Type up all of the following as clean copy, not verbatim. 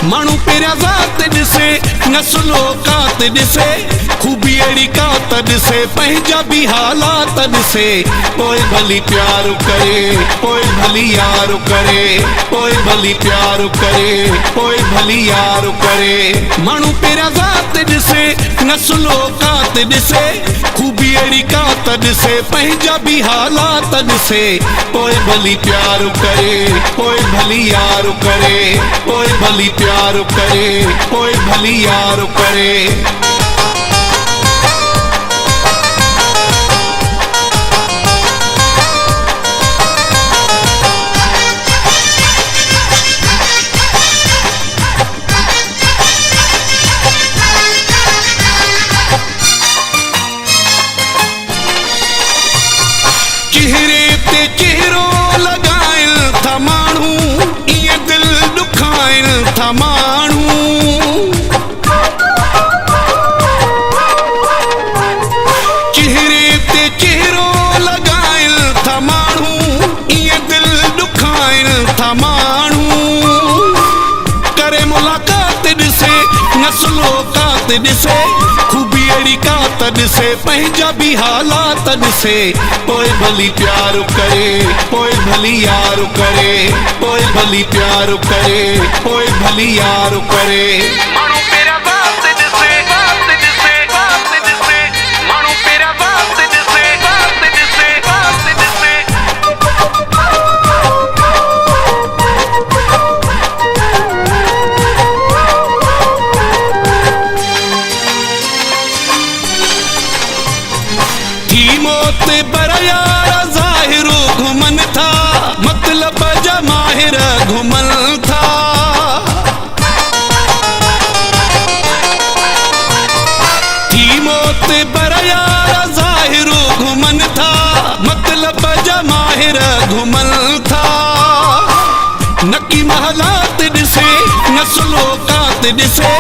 मानू पेरा ज़ात दिसे नस्लो कात दिसे खूबी अड़ी कात दिसे पंहिंजा भी हालात दिसे पोइ भली प्यार करे पोइ भली यार करे पोइ भली प्यार करे पोइ भली यार करे मानू पेरा ज़ात दिसे नस्लो कात दिसे खूबी अड़ी कात दिसे पंहिंजा भी हालात दिसे पोइ भली प्यार करे पोइ भली यार करे पोइ भली प्यार करे पोइ भली यार करे चेहरे ते चेहरो लगाइल था मानू ये दिल दुखाइल था मानू चेहरे ते चेहरो लगाइल था मानू ये दिल दुखाइल था मानू करे मुलाकात दिसे नस्लो कात दिसे खूबी अड़ी कात दिसे पंहिंजा भी हालात दिसे पोइ भली प्यार करे पोइ भली यार करे पोइ भली प्यार करे पोइ भली यार करे मानू पेरा ज़ात दिसे मानू पेरा ज़ात दिसे थी मौत बरयार ज़ाहिरो घुमन था मतलब जमाहिर घुमन था थी मौत बरयार ज़ाहिरो घुमन था मतलब जमाहिर घुमन था नकी महलात दिसे नस्लो कात दिसे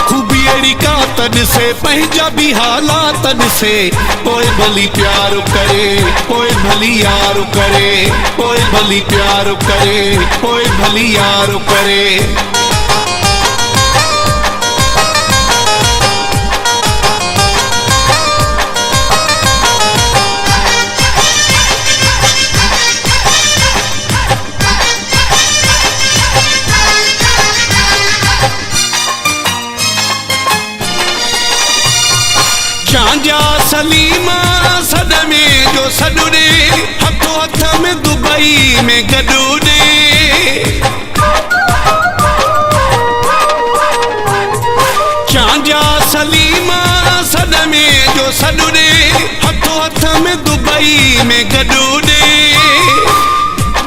खूबी अड़ी कात दिसे पंहिंजा भी हालात दिसे पोइ भली प्यार करे पोइ भली यार करे पोइ भली प्यार करे पोइ भली यार करे चांजा सलीमा सदमे जो सडुरे हथो हथ में दुबई में गडुरे चांजा सलीमा सदमे जो सडुरे हथो हथ में दुबई में गडुरे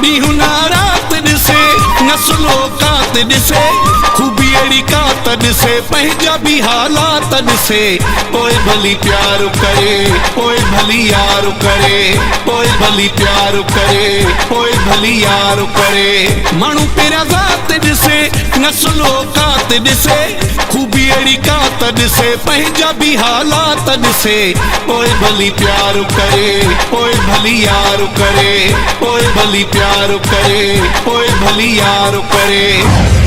ॾींहुं रात दिसे नस्लो कात दिसे खूबी अड़ी कात दिसे पंहिंजा भी हालात दिसे पोइ भली प्यार करे पोइ भली यार करे पोइ भली प्यार करे पोइ भली यार करे मानू पेरा ज़ात दिसे नस्लो कात दिसे खूबी अड़ी कात दिसे पंहिंजा भी हालात दिसे पोइ भली प्यार करे पोइ भली यार करे पोइ भली प्यार करे पोइ भली यार करे